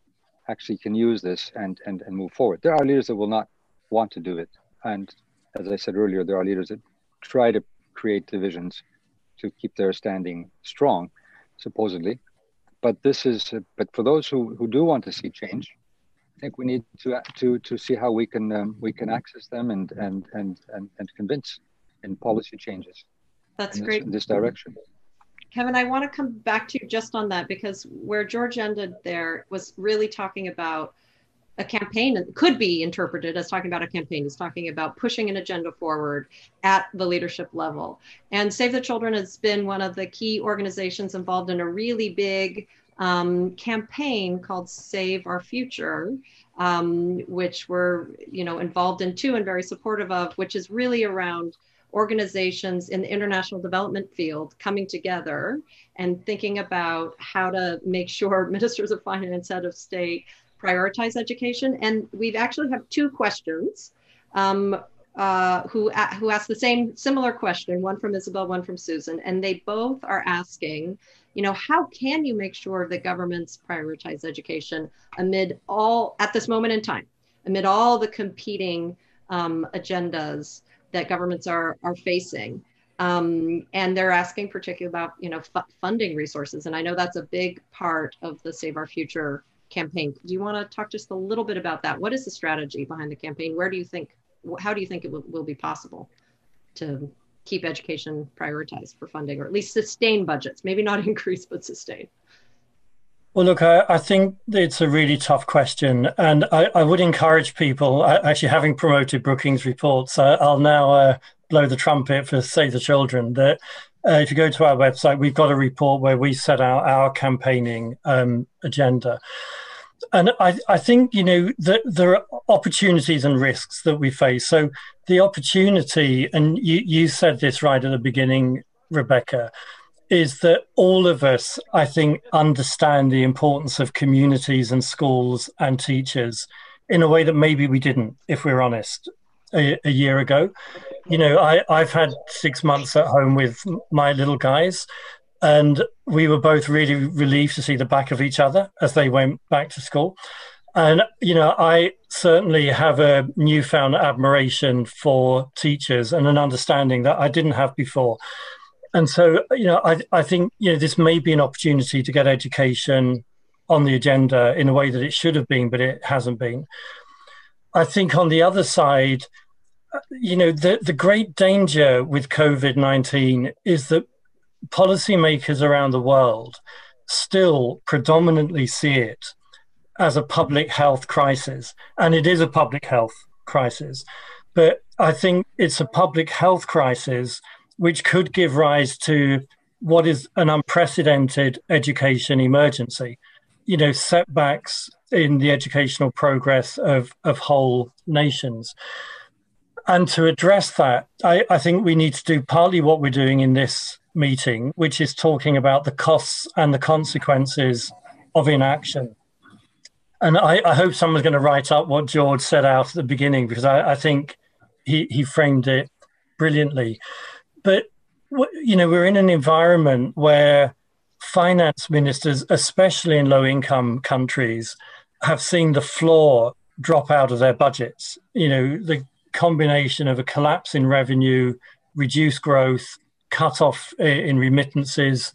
actually can use this and move forward. There are leaders that will not want to do it. And as I said earlier, there are leaders that try to create divisions to keep their standing strong, supposedly. But for those who do want to see change, I think we need to see how we can access them and convince in policy changes. That's great. In this direction. Kevin, I want to come back to you just on that, because where George ended there was really talking about a campaign, and could be interpreted as talking about a campaign. He's talking about pushing an agenda forward at the leadership level. And Save the Children has been one of the key organizations involved in a really big campaign called Save Our Future, which we're involved in too and very supportive of, which is really around organizations in the international development field coming together and thinking about how to make sure ministers of finance, head of state, prioritize education. And we've actually have two questions who asked the similar question, one from Isabel, one from Susan, and they both are asking, how can you make sure that governments prioritize education at this moment in time, amid all the competing agendas that governments are facing? And they're asking particularly about, funding resources. And I know that's a big part of the Save Our Future campaign. Do you want to talk just a little bit about that? What is the strategy behind the campaign? How do you think it will be possible to keep education prioritized for funding, or at least sustain budgets, maybe not increase, but sustain? Well, look, I think it's a really tough question, and I would encourage people, actually having promoted Brookings reports, I'll now blow the trumpet for Save the Children, that if you go to our website, we've got a report where we set out our campaigning agenda. And I think, that there are opportunities and risks that we face. So the opportunity, and you said this right at the beginning, Rebecca, is that all of us, I think, understand the importance of communities and schools and teachers in a way that maybe we didn't, if we're honest, a year ago. I've had 6 months at home with my little guys, and we were both really relieved to see the back of each other as they went back to school. And, I certainly have a newfound admiration for teachers and an understanding that I didn't have before. And so, I think, this may be an opportunity to get education on the agenda in a way that it should have been, but it hasn't been. I think on the other side, the great danger with COVID-19 is that policymakers around the world still predominantly see it as a public health crisis. And it is a public health crisis. But I think it's a public health crisis which could give rise to what is an unprecedented education emergency, setbacks in the educational progress of whole nations. And to address that, I think we need to do partly what we're doing in this meeting, which is talking about the costs and the consequences of inaction. And I hope someone's going to write up what George set out at the beginning, because I think he framed it brilliantly. But, we're in an environment where finance ministers, especially in low-income countries, have seen the floor drop out of their budgets. The combination of a collapse in revenue, reduced growth, cut off in remittances.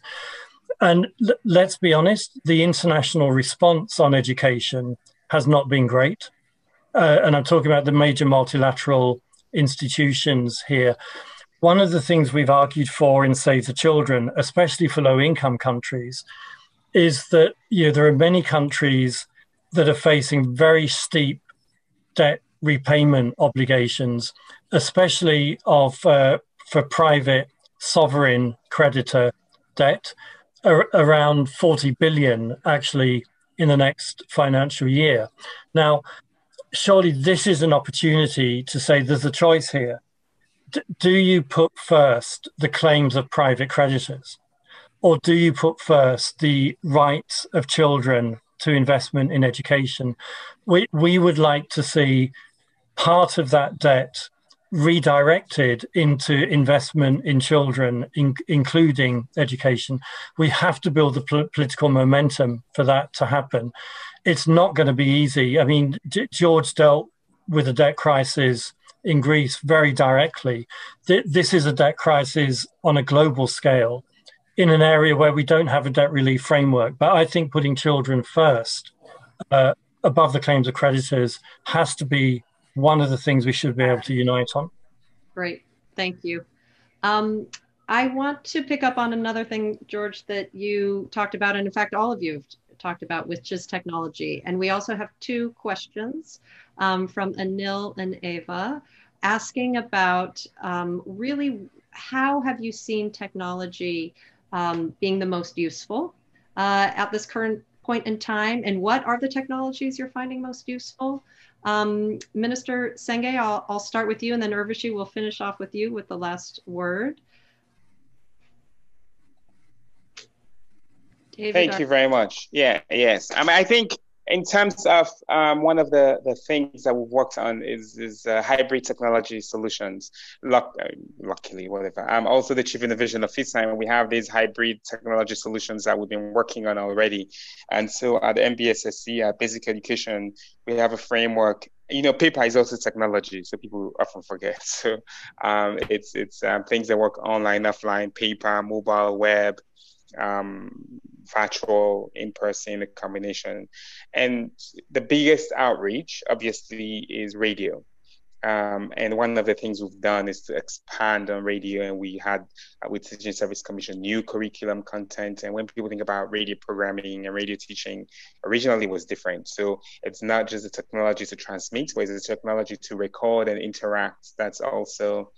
And let's be honest, the international response on education has not been great. And I'm talking about the major multilateral institutions here. One of the things we've argued for in Save the Children, especially for low-income countries, is that there are many countries that are facing very steep debt repayment obligations, especially for private sovereign creditor debt, around 40 billion actually in the next financial year. Now, surely this is an opportunity to say there's a choice here. Do you put first the claims of private creditors, or do you put first the rights of children to investment in education? We would like to see part of that debt redirected into investment in children, including education. We have to build the political momentum for that to happen. It's not going to be easy. I mean, George dealt with a debt crisis in Greece very directly. This is a debt crisis on a global scale in an area where we don't have a debt relief framework. But I think putting children first above the claims of creditors has to be one of the things we should be able to unite on. Great, thank you. I want to pick up on another thing, George, that you talked about, and in fact, all of you have talked about, which is technology. And we also have two questions from Anil and Ava asking about really how have you seen technology being the most useful at this current point in time, and what are the technologies you're finding most useful? Minister Senge, I'll start with you, and then Urvashi will finish off with you with the last word. David, thank you very much. Yes. I mean, I think in terms of one of the things that we've worked on is hybrid technology solutions. Luckily, whatever. I'm also the Chief Innovation Officer, and we have these hybrid technology solutions that we've been working on already. And so at the MBSSC, at Basic Education, we have a framework. Paper is also technology, so people often forget. So it's things that work online, offline, paper, mobile, web, virtual, in-person, a combination. And the biggest outreach, obviously, is radio. And one of the things we've done is to expand on radio, and we had, with Teaching Service Commission, new curriculum content. And when people think about radio programming and radio teaching, originally was different. So it's not just the technology to transmit, but it's the technology to record and interact. That's also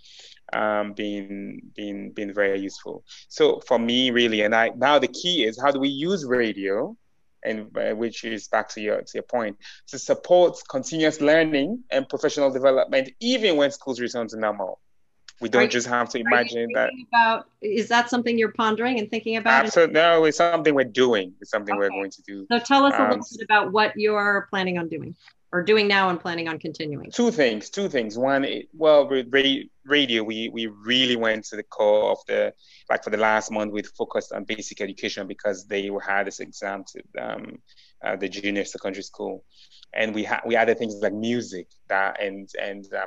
been very useful. So for me, really, now the key is how do we use radio, and which is back to your point, to support continuous learning and professional development, even when schools return to normal. We don't just have to imagine that. Is that something you're pondering and thinking about? Absolutely, no, it's something we're doing. It's something we're going to do. So tell us a little bit about what you're planning on doing, or doing now and planning on continuing. Two things. One, well, with radio, we really went to the core of for the last month, we focused on basic education because they had this exam to the junior secondary school. And we added things like music and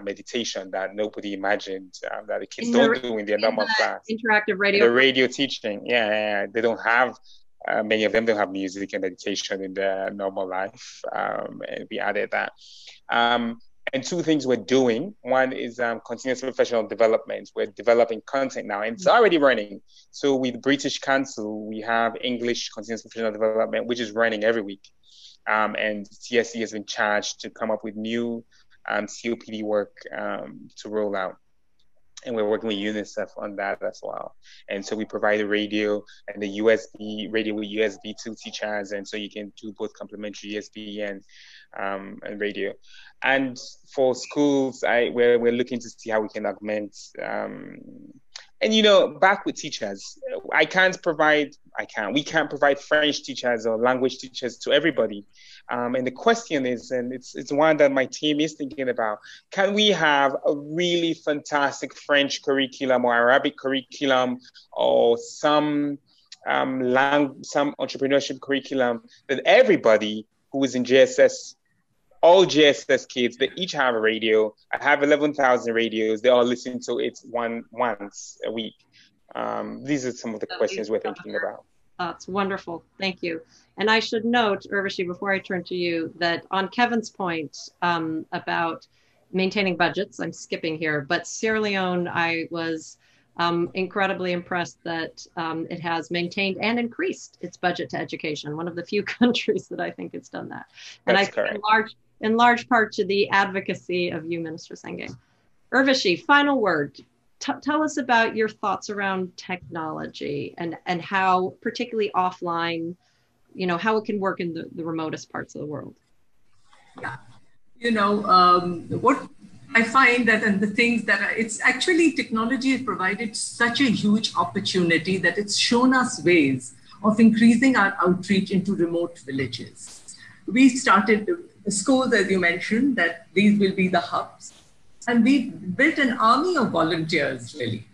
meditation that nobody imagined that the kids don't do in their normal class. Interactive radio. The radio teaching, they don't have. Many of them don't have music and meditation in their normal life, and we added that. And two things we're doing. One is continuous professional development. We're developing content now, and it's already running. So with British Council, we have English continuous professional development, which is running every week. And TSC has been charged to come up with new COPD work to roll out. And we're working with UNICEF on that as well. And so we provide a radio and the radio with USB to teachers. And so you can do both complementary USB and radio. And for schools, we're looking to see how we can augment. And back with teachers, we can't provide French teachers or language teachers to everybody. And the question is, and it's one that my team is thinking about, can we have a really fantastic French curriculum or Arabic curriculum or some entrepreneurship curriculum that everybody who is in JSS, all JSS kids, they each have a radio. I have 11,000 radios. They all listen to it once a week. These are some of the questions we're thinking about. That's wonderful. Thank you. And I should note, Urvashi, before I turn to you, that on Kevin's point about maintaining budgets, I'm skipping here, but Sierra Leone, I was incredibly impressed that it has maintained and increased its budget to education. One of the few countries that I think has done that. And That's I think in large part to the advocacy of you, Minister Senge. Urvashi, final word. Tell us about your thoughts around technology and how, particularly offline, how it can work in the remotest parts of the world. Yeah, what I find that, and the things that it's actually, technology has provided such a huge opportunity that it's shown us ways of increasing our outreach into remote villages. We started schools, as you mentioned, that these will be the hubs. And we built an army of volunteers, really.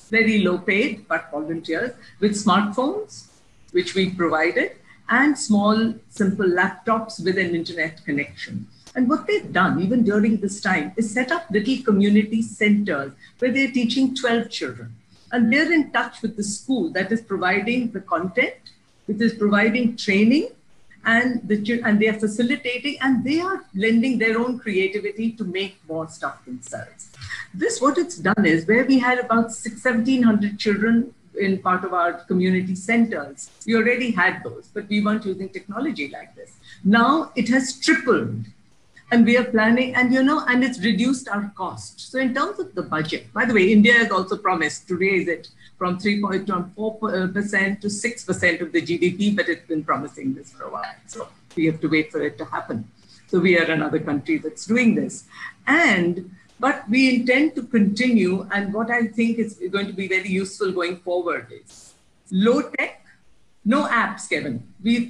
Very low paid, but volunteers with smartphones, which we provided, and small, simple laptops with an internet connection. And what they've done, even during this time, is set up little community centers where they're teaching 12 children. And they're in touch with the school that is providing the content, which is providing training, and they are facilitating, and they are lending their own creativity to make more stuff themselves. What it's done is, where we had about 1,700 children in part of our community centers, we already had those, but we weren't using technology like this. Now it has tripled, and we are planning, and it's reduced our cost. So in terms of the budget, by the way, India has also promised to raise it from 3.4% to 6% of the GDP, but it's been promising this for a while. So we have to wait for it to happen. So we are another country that's doing this. But we intend to continue, and what I think is going to be very useful going forward is low tech, no apps, Kevin.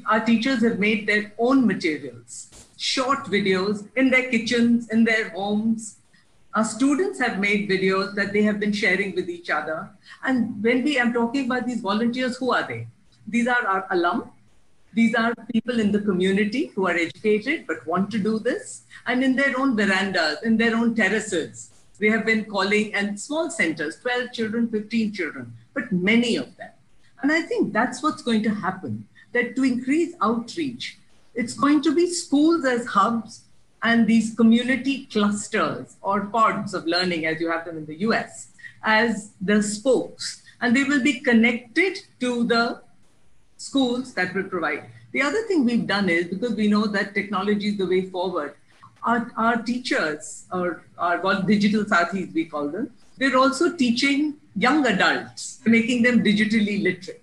Our teachers have made their own materials, short videos in their kitchens, in their homes. Our students have made videos that they have been sharing with each other. And when I'm talking about these volunteers, who are they? These are our alum. These are people in the community who are educated but want to do this. And in their own verandas, in their own terraces, they have been calling, and small centers, 12 children, 15 children, but many of them. And I think that's what's going to happen, that to increase outreach, it's going to be schools as hubs and these community clusters or pods of learning, as you have them in the US, as the spokes. And they will be connected to the schools that will provide. The other thing we've done is, because we know that technology is the way forward, our teachers, or our digital sathis, we call them, they're also teaching young adults, making them digitally literate.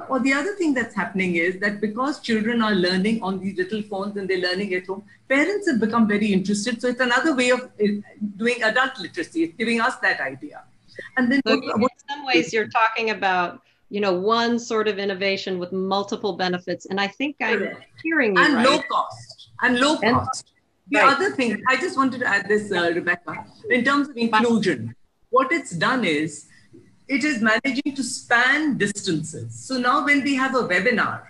Or the other thing that's happening is that because children are learning on these little phones and they're learning at home, parents have become very interested. So it's another way of doing adult literacy. It's giving us that idea. And then so in some ways you're talking about, one sort of innovation with multiple benefits. And I think I'm hearing you right. Low cost. And low cost. The other thing, I just wanted to add this, Rebecca, in terms of inclusion, what it's done is, it is managing to span distances. So now when we have a webinar,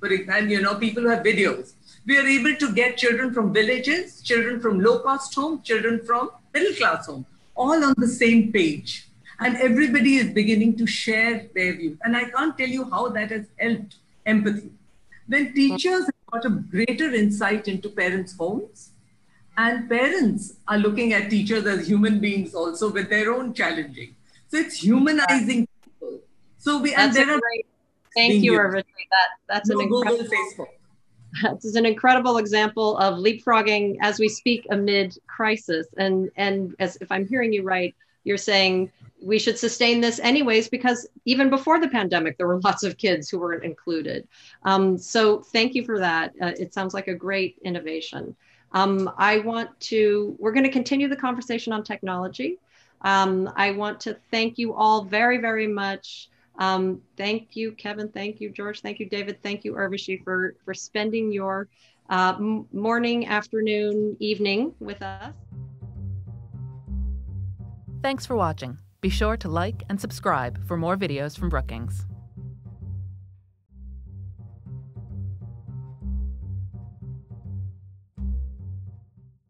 and people who have videos, we are able to get children from villages, children from low-cost home, children from middle-class home, all on the same page. And everybody is beginning to share their views. And I can't tell you how that has helped empathy. Then teachers have got a greater insight into parents' homes, and parents are looking at teachers as human beings also with their own challenging. So it's humanizing people. So Thank you, Urvashi. That's an incredible Facebook. This is an incredible example of leapfrogging as we speak amid crisis. And as if I'm hearing you right, you're saying we should sustain this anyways, because even before the pandemic, there were lots of kids who weren't included. So thank you for that. It sounds like a great innovation. We're going to continue the conversation on technology. I want to thank you all very, very much Thank you, Kevin. Thank you, George. Thank you, David. Thank you, Urvashi, for spending your morning, afternoon, evening with us. Thanks for watching. Be sure to like and subscribe for more videos from Brookings.